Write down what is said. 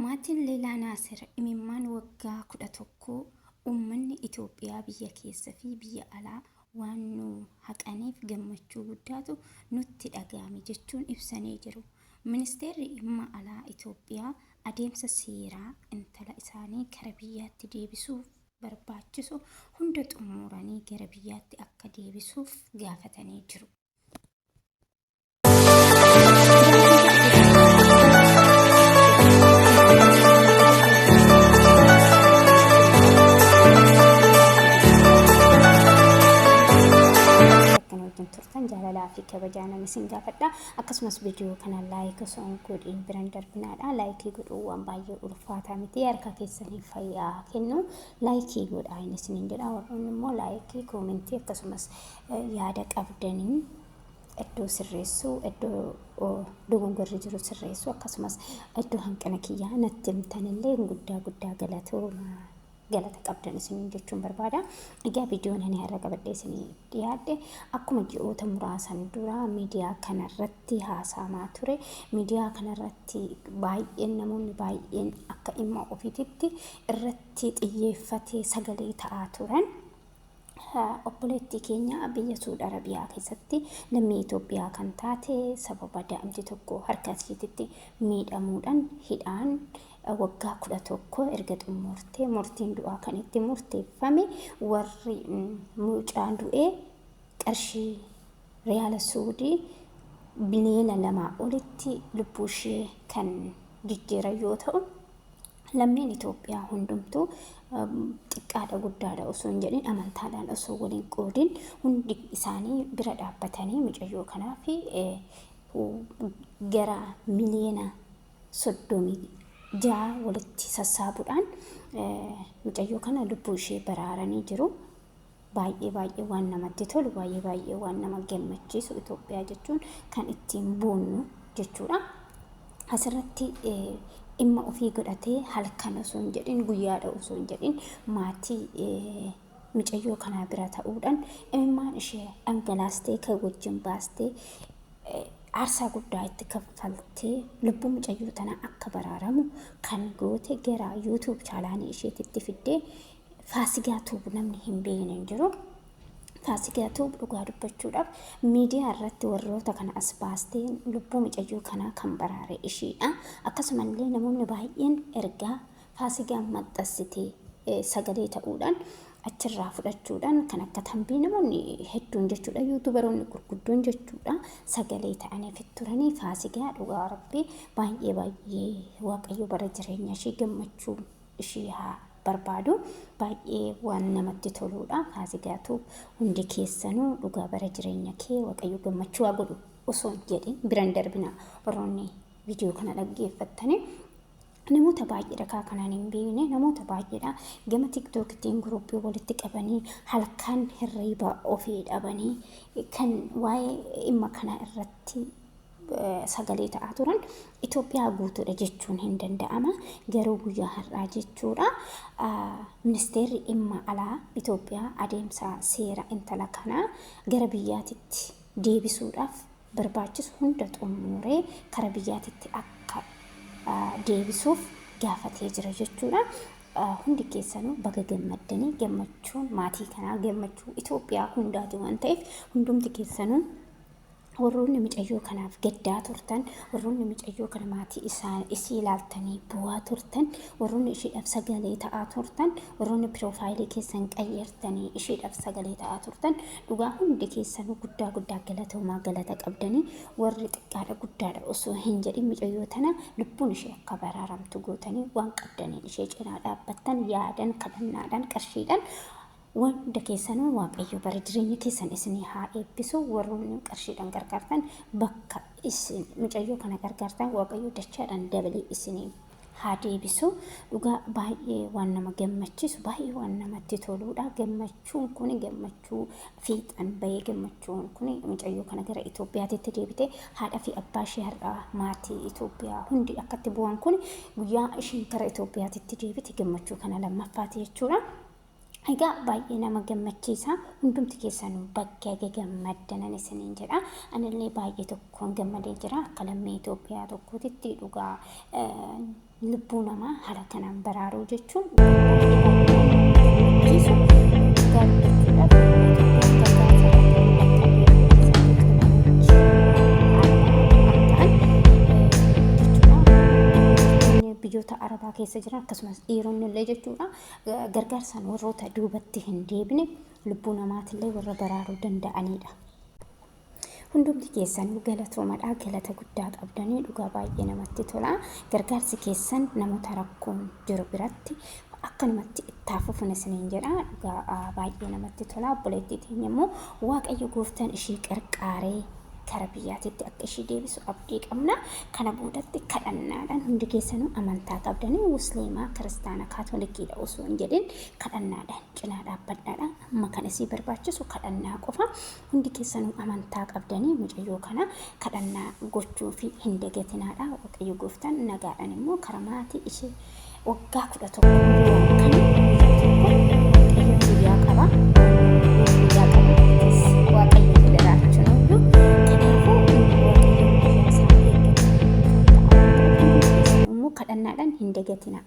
Maatiin Leelaa Naasir imimmaan waggaa 11 uummanni Itoophiyaa biyya keessa fi biyya alaa waan nu haqaniif gammachuu guddaatu nutti dhaga'ame jechuun ibsanii jiru. Ministeerri dhimma alaa Itoophiyaa adeemsa seeraa intala isaanii gara biyyaatti deebisuuf barbaachisu hunda xumuranii gara biyyaatti akka deebisuuf gaafatanii jiru. turtan jaalalaa fi kabajaa namni sin gaafadha. Akkasumas viidiyoo kana laayik osoo hin godhin biraan darbinaadha. Laayikii godhuu waan baay'ee ulfaataa miti. Harka keessanii fayyaa kennu laayikii godhaa inni isiniin jedha. Warroonni immoo laayikii koomentii akkasumas yaada qabdanii iddoo sirreessuu iddoo dogongorri jiru sirreessuu akkasumas iddoo hanqina kiyyaa natti himtanillee guddaa galata qabdan isin jechuun barbaada. Egaa viidiyoon ani har'a qabadhee isin dhiyaadhe akkuma ji'oota muraasan dura miidiyaa kanarratti haasamaa ture. Miidiyaa kanarratti namoonni baay'een akka dhimma ofiitti irratti xiyyeeffatee sagalee ta'aa turan. Obboleettii keenya biyya Suudi Arabiyaa keessatti lammii Itoophiyaa kan taate sababa daa'imti tokko harka isheetitti miidhamuudhaan hidhaan waggaa 11 erga xumurtee murtiin du'aa kan itti murteeffame warri mucaan du'ee qarshii riyaala Suudii biliyoona 2 olitti lubbuu ishee kan jijjiiran yoo ta'u, lammiin Itoophiyaa hundumtuu xiqqaadha guddaadha osoo hin jedhin amantaadhaan osoo waliin qoodin hundi isaanii bira dhaabbatanii mucayyoo kanaa fi gara miliyoona 36 walitti sassaabuudhaan mucayyoo kana lubbuu ishee baraaranii jiru. Baay'ee waan namatti tolu, baay'ee waan nama gammachiisu Itoophiyaa jechuun kan ittiin boonnu jechuudha. Asirratti dhimma ofii godhatee halkan osoo hin jedhin guyyaadha osoo hin jedhin maatii mucayyoo kanaa bira ta'uudhaan imimmaan ishee dhangalaastee kan wajjin baastee aarsaa guddaa itti kaffaltee lubbuu mucayyoo tanaa akka baraaramu kan goote gara YouTube chaanaanii isheetitti fiddee Faasigaa Tuub namni hin beekne hin jiru. Faasigaa Tuub dhugaa dubbachuudhaaf miidiyaa irratti warroota kana as baastee lubbuu mucayyoo kanaa kan baraare ishiidha. Akkasumallee namoonni baay'een ergaa Faasigaa maxxansitee sagalee ta'uudhaan achirraa fudhachuudhaan kan akka tambii namoonni hedduun jechuudha, yuutubaroonni gurguddoon jechuudha, sagalee ta'anii turanii Faasigaa dhugaa rabbii baay'ee waaqayyo bara jireenya ishee gammachuu ishee haa barbaadu. Baay'ee waan namatti toludha. Faasigaa Tuub hundi keessanuu dhugaa bara jireenya kee waaqayyo gammachuu haa godhu osoo hin jedhin biraan darbina. Warroonni viidiyoo kana dhaggeeffattanii namoota baay'eedha kanaan hin beekne namoota baay'eedha gama tiktoktiin guruppii walitti qabanii halkan hirriba ofii dhabanii kan waa'ee dhimma kana irratti sagalee ta'aa turan Itoophiyaa guutuudha jechuun hin danda'ama. Garuu guyyaa har'aa jechuudha ministeerri dhimma alaa Itoophiyaa adeemsa seera intala kanaa gara biyyaatitti deebisuudhaaf barbaachisu hunda xumuree gara biyyaatitti akka deebisuuf gaafatee jira jechuudha. Hundi keessanuu baga gammaddanii gammachuun maatii kanaa gammachuu Itoophiyaa hundaati waan ta'eef hundumti keessanuu warroonni mucayyoo kanaaf gaddaa turtan, warroonni mucayyoo kana maatii isii ilaaltanii bu'aa turtan, warroonni isheedhaaf sagalee ta'aa turtan, warroonni piroofaayilii keessan qayyartanii isheedhaaf sagalee ta'aa turtan, dhugaa hundi keessanuu guddaa galatoomaa galata qabdanii warri xiqqaadha guddaadha osoo hin jedhin mucayyoo tana lubbuun ishee akka baraaramtu gootanii waan qabdanii ishee cinaa dhaabbattan yaadan kadhannaadhaan qarshiidhaan wanda keessanuu waaqayyo bara jireenya keessan isinii haa eebbisu. Warroonni qarshiidhaan gargaartan bakka isin mucayyoo kana gargaartan waaqayyo dachaadhaan dabalee isinii haa deebisu. Dhugaa baay'ee waan nama gammachiisu, baay'ee waan namatti toludha. Gammachuun kun gammachuu fiixan bahee gammachuun kun mucayyoo kana gara Itoophiyaatti deebite haadha fi abbaa ishee har'aa maatii Itoophiyaa hundi akkatti bu'an kun guyyaa isheen gara Itoophiyaatti deebite gammachuu kana lammaffaati jechuudha. Egaa baay'ee nama gammachiisa. Hundumti keessanuu bakka gammaddan isiniin jedha. Anillee baay'ee tokkoon gammadee jira. Akka lammii Itoophiyaa tokkootitti dhugaa lubbuu namaa haala kanaan baraaruu jechuun baay'ee gammachiisu. Dhugaa biyyoota Arabaa keessa jiran akkasumas dhiironni illee jechuudha gargaarsaan warroota duubatti hin deebine lubbuu namaatillee warra baraaruu danda'anidha. Hundumti keessan galatoomadha, galata guddaa qabdanii dhugaa baay'ee namatti tola. Gargaarsi keessan namoota rakkoon jiru biratti akka namatti itti fufuun isiniin jedha. Dhugaa baay'ee namatti tola. Obboleettii teenya immoo Waaqayyo gooftaan ishee qarqaaree kara biyyaatitti akka ishee deebisu abdii qabna. Kana boodatti kadhannaadhaan hundi keessanuu amantaa qabdanii musliimaa, kiristaana, kaatolikiidha osoo hin jedhin kadhannaadhaan cinaa dhaabbadhaadha. Amma kan isii barbaachisu kadhannaa qofa. Hundi keessanuu amantaa qabdanii mucayyoo kana kadhannaa gochuu fi hin dagatinaadha. Waaqayyo gooftaan nagaadhaan immoo kara maatii ishee waggaa 11 kan Waaqayyo guyyaa qaba. Guyyaa qaba. Waaqayyo federaachuu kadhannaadhaan hin dagatina.